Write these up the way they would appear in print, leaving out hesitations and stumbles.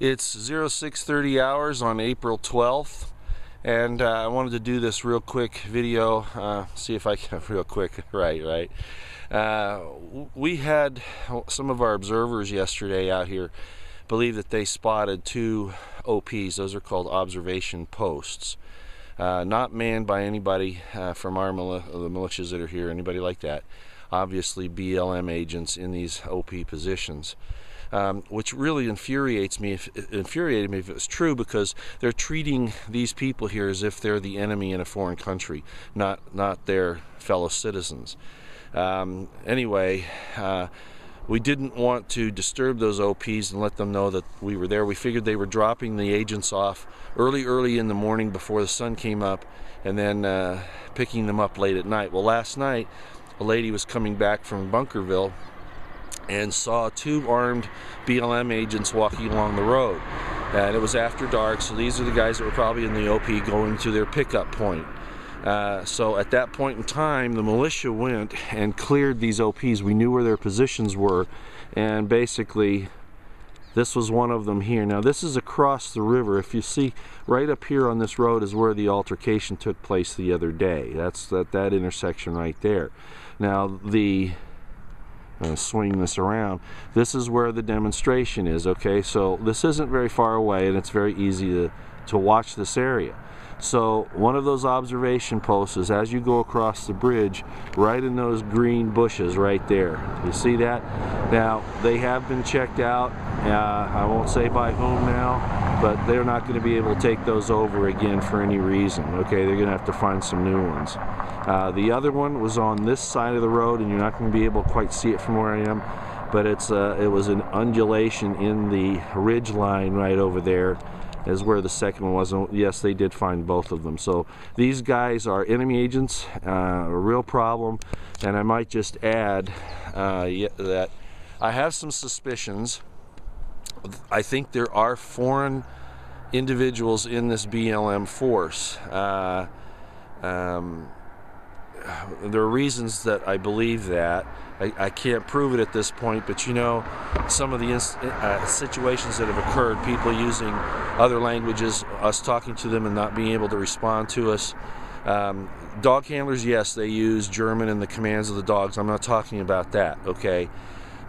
It's 0630 hours on April 12th, and I wanted to do this real quick video, see if I can, real quick, right. We had some of our observers yesterday out here believe that they spotted two OPs. Those are called observation posts. Not manned by anybody from our the militias that are here, anybody like that. Obviously BLM agents in these OP positions. Which really infuriated me if it was true, because they're treating these people here as if they're the enemy in a foreign country, not their fellow citizens. Anyway, we didn't want to disturb those OPs and let them know that we were there. We figured they were dropping the agents off early in the morning before the sun came up, and then picking them up late at night. Well, last night a lady was coming back from Bunkerville and saw two armed BLM agents walking along the road, and it was after dark, so these are the guys that were probably in the OP going to their pickup point. So at that point in time, the militia went and cleared these OPs. We knew where their positions were, and basically this was one of them here. Now this is across the river. If you see, right up here on this road is where the altercation took place the other day. That's that intersection right there. Now swing this around. This is where the demonstration is, okay? So this isn't very far away, and it's very easy to watch this area. So one of those observation posts is as you go across the bridge, right in those green bushes right there. You see that? Now, they have been checked out. I won't say by whom now, but they're not going to be able to take those over again for any reason, okay? They're going to have to find some new ones. The other one was on this side of the road, and you're not going to be able to quite see it from where I am, but it was an undulation in the ridge line right over there is where the second one was. And yes, they did find both of them. So these guys are enemy agents, a real problem. And I might just add that I have some suspicions. I think there are foreign individuals in this BLM force. There are reasons that I believe that. I can't prove it at this point, but you know, some of the situations that have occurred, people using other languages, us talking to them and not being able to respond to us. Dog handlers, yes, they use German and the commands of the dogs. I'm not talking about that, okay?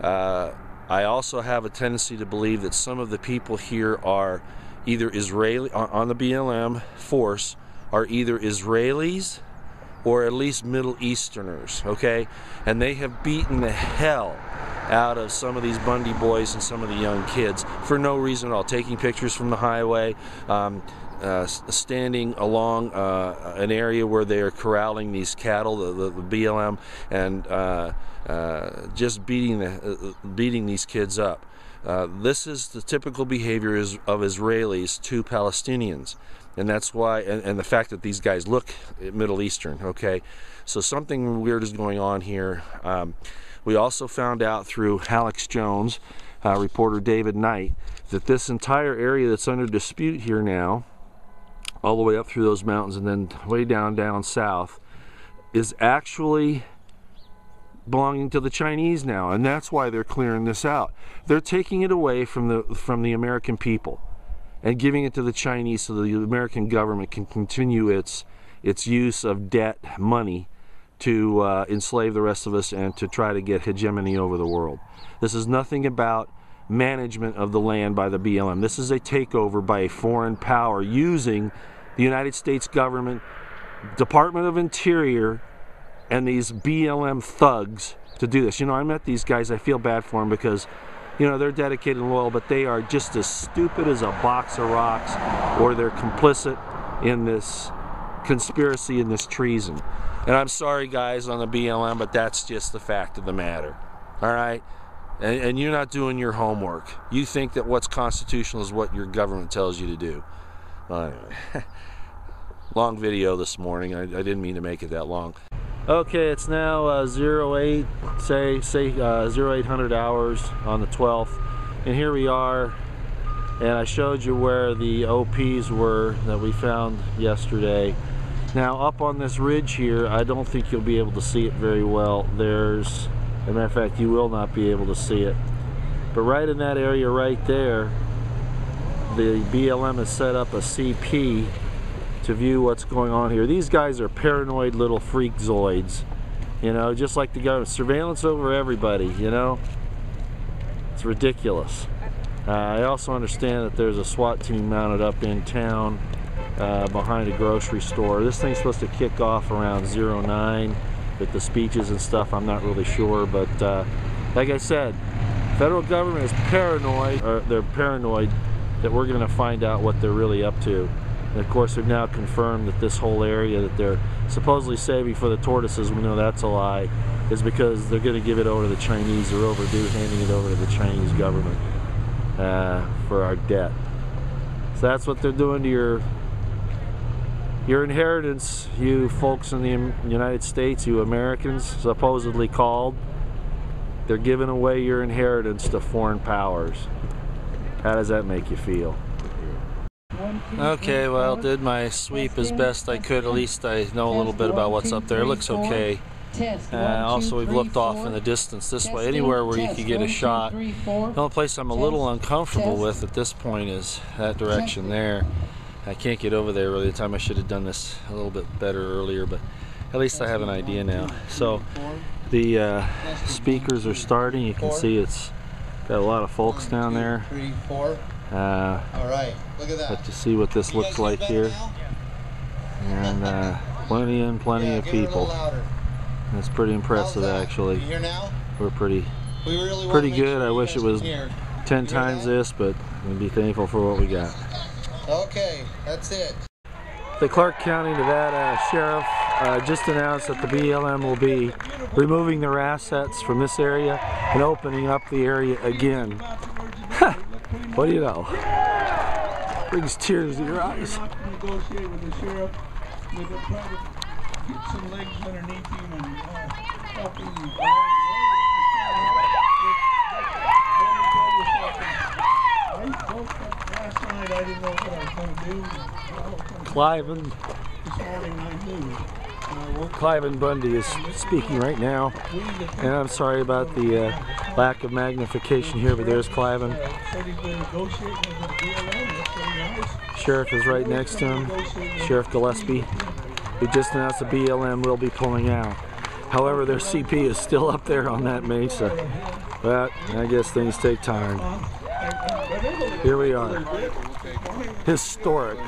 I also have a tendency to believe that some of the people here are either Israeli, on the BLM force, are either Israelis or at least Middle Easterners, okay? And they have beaten the hell out of some of these Bundy boys and some of the young kids for no reason at all. Taking pictures from the highway, standing along an area where they are corralling these cattle, the BLM, and just beating these kids up. This is the typical behavior of Israelis to Palestinians. And that's why, and the fact that these guys look Middle Eastern, okay? So something weird is going on here. We also found out through Alex Jones, reporter David Knight, that this entire area that's under dispute here now, all the way up through those mountains and then way down south, is actually belonging to the Chinese now, and that's why they're clearing this out. They're taking it away from the American people and giving it to the Chinese so the American government can continue its use of debt money to enslave the rest of us and to try to get hegemony over the world. This is nothing about management of the land by the BLM. This is a takeover by a foreign power using the United States government, Department of Interior, and these BLM thugs to do this. You know, I met these guys, I feel bad for them because, you know, they're dedicated and loyal, but they are just as stupid as a box of rocks, or they're complicit in this conspiracy and this treason. And I'm sorry, guys, on the BLM, but that's just the fact of the matter. All right? And you're not doing your homework. You think that what's constitutional is what your government tells you to do. Anyway, long video this morning. I didn't mean to make it that long. Okay, it's now 0800 hours on the 12th, and here we are, and I showed you where the OPs were that we found yesterday. Now up on this ridge here, I don't think you'll be able to see it very well. As a matter of fact, you will not be able to see it, but right in that area right there the BLM has set up a CP to view what's going on here. These guys are paranoid little freakzoids, you know, just like the government. Surveillance over everybody, you know. It's ridiculous. I also understand that there's a SWAT team mounted up in town behind a grocery store. This thing's supposed to kick off around 09 with the speeches and stuff. I'm not really sure, but like I said, federal government is paranoid, or they're paranoid that we're going to find out what they're really up to. And of course, they've now confirmed that this whole area that they're supposedly saving for the tortoises, we know that's a lie, is because they're going to give it over to the Chinese. They're overdue handing it over to the Chinese government for our debt. So that's what they're doing to your inheritance, you folks in the United States, you Americans, supposedly called. They're giving away your inheritance to foreign powers. How does that make you feel? Okay, well, did my sweep as best I could. At least I know a little bit about what's up there. It looks okay. Also, we've looked off in the distance this way. Anywhere where you could get a shot. The only place I'm a little uncomfortable with at this point is that direction there. I can't get over there really. The time I should have done this a little bit better earlier, but at least I have an idea now. So the speakers are starting. You can see it's got a lot of folks down there. All right, look at that. But to see what this looks like here, and plenty of people. It's pretty impressive, actually. We're pretty good. I wish it was 10 times this, but we'd be thankful for what we got. Okay, that's it. The Clark County, Nevada Sheriff just announced that the BLM will be removing their assets from this area and opening up the area again. What do you know? Brings tears to your eyes. Negotiate with the sheriff, with the try to get some legs underneath him and help him. Last night I didn't know what I was going to do. Cliven. This morning I knew. Cliven Bundy is speaking right now, and I'm sorry about the lack of magnification here, but there's Cliven. Sheriff is right next to him, Sheriff Gillespie. We just announced the BLM will be pulling out. However, their CP is still up there on that mesa. But I guess things take time. Here we are. Historic.